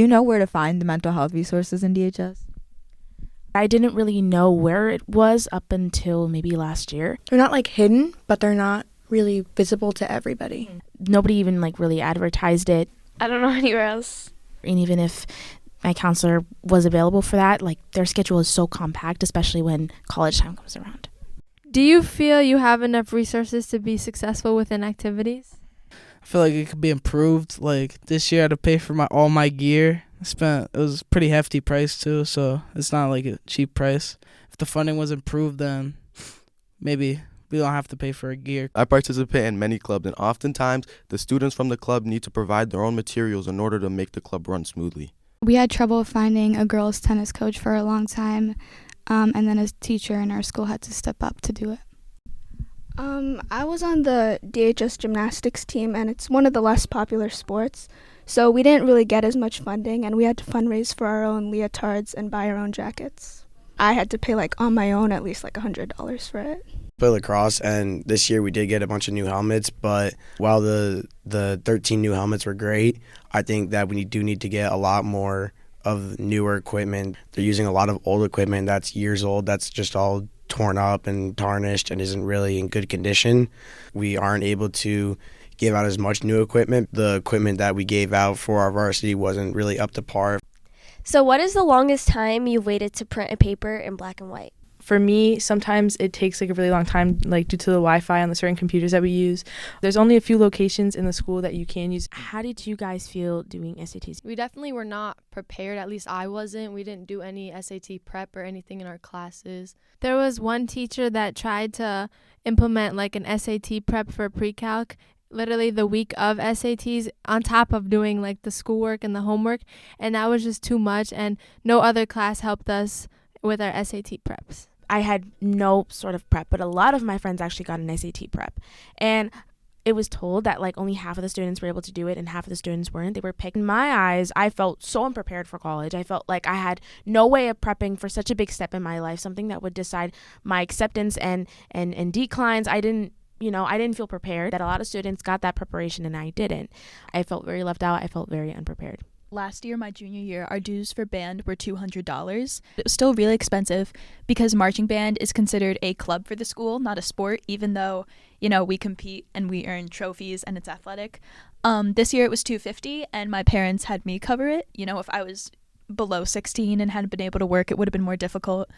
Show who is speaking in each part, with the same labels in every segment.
Speaker 1: Do you know where to find the mental health resources in DHS?
Speaker 2: I didn't really know where it was up until maybe last year.
Speaker 3: They're not like hidden, but they're not really visible to everybody.
Speaker 2: Nobody even like really advertised it.
Speaker 4: I don't know anywhere else.
Speaker 2: And even if my counselor was available for that, like their schedule is so compact, especially when college time comes around.
Speaker 5: Do you feel you have enough resources to be successful within activities?
Speaker 6: I feel like it could be improved. Like this year I had to pay for all my gear. It was a pretty hefty price too, so it's not like a cheap price. If the funding was improved, then maybe we don't have to pay for gear.
Speaker 7: I participate in many clubs, and oftentimes the students from the club need to provide their own materials in order to make the club run smoothly.
Speaker 8: We had trouble finding a girls' tennis coach for a long time, and then a teacher in our school had to step up to do it.
Speaker 9: I was on the DHS gymnastics team, and it's one of the less popular sports, so we didn't really get as much funding, and we had to fundraise for our own leotards and buy our own jackets. I had to pay on my own at least $100 for it.
Speaker 10: Play lacrosse, and this year we did get a bunch of new helmets, but while the 13 new helmets were great, I think that we do need to get a lot more of newer equipment. They're using a lot of old equipment that's years old, that's just all torn up and tarnished and isn't really in good condition. We aren't able to give out as much new equipment. The equipment that we gave out for our varsity wasn't really up to par.
Speaker 4: So what is the longest time you've waited to print a paper in black and white?
Speaker 11: For me, sometimes it takes a really long time, due to the Wi-Fi on the certain computers that we use. There's only a few locations in the school that you can use.
Speaker 2: How did you guys feel doing SATs?
Speaker 5: We definitely were not prepared. At least I wasn't. We didn't do any SAT prep or anything in our classes. There was one teacher that tried to implement an SAT prep for pre-calc literally the week of SATs on top of doing the schoolwork and the homework, and that was just too much, and no other class helped us with our SAT preps.
Speaker 2: I had no sort of prep, but a lot of my friends actually got an SAT prep, and it was told that only half of the students were able to do it and half of the students weren't. They were picked. In my eyes, I felt so unprepared for college. I felt like I had no way of prepping for such a big step in my life, something that would decide my acceptance and declines. I didn't feel prepared. That a lot of students got that preparation and I didn't. I felt very left out. I felt very unprepared.
Speaker 12: Last year, my junior year, our dues for band were $200. It was still really expensive because marching band is considered a club for the school, not a sport, even though, we compete and we earn trophies and it's athletic. This year it was $250 and my parents had me cover it. If I was below 16 and hadn't been able to work, it would have been more difficult.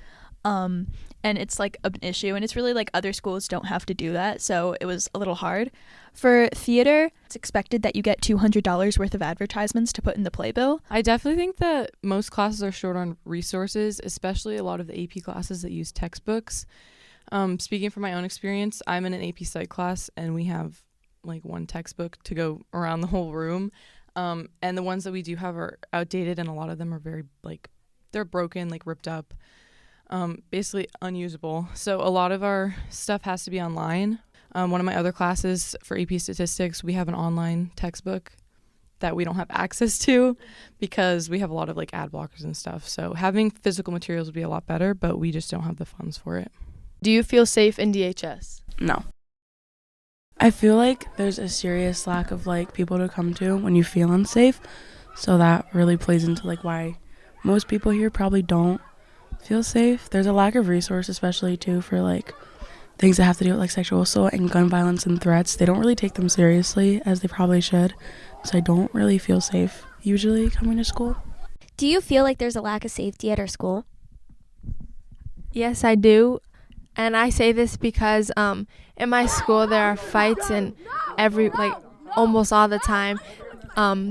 Speaker 12: And it's an issue, and it's really other schools don't have to do that, so it was a little hard. For theater, it's expected that you get $200 worth of advertisements to put in the playbill.
Speaker 11: I definitely think that most classes are short on resources, especially a lot of the AP classes that use textbooks. Speaking from my own experience, I'm in an AP Psych class, and we have one textbook to go around the whole room, and the ones that we do have are outdated, and a lot of them are very they're broken, ripped up. Basically unusable. So a lot of our stuff has to be online. One of my other classes for AP Statistics, we have an online textbook that we don't have access to because we have a lot of ad blockers and stuff. So having physical materials would be a lot better, but we just don't have the funds for it.
Speaker 5: Do you feel safe in DHS?
Speaker 13: No. I feel like there's a serious lack of people to come to when you feel unsafe. So that really plays into why most people here probably don't feel safe. There's a lack of resource, especially too for things that have to do with sexual assault and gun violence and threats. They don't really take them seriously as they probably should, so I don't really feel safe usually coming to school.
Speaker 4: Do you feel like there's a lack of safety at our school?
Speaker 5: Yes, I do, and I say this because in my school there are fights and almost all the time.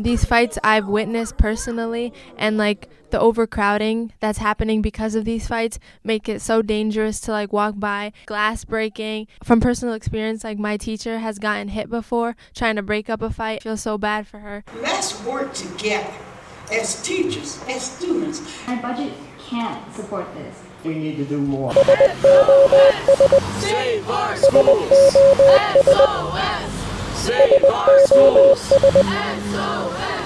Speaker 5: These fights I've witnessed personally, and the overcrowding that's happening because of these fights make it so dangerous to walk by. Glass breaking. From personal experience, my teacher has gotten hit before trying to break up a fight. I feel so bad for her.
Speaker 14: Let's work together as teachers, as students.
Speaker 15: My budget can't support this.
Speaker 16: We need to do more.
Speaker 17: SOS! Save our schools! SOS! Save our schools! SOS!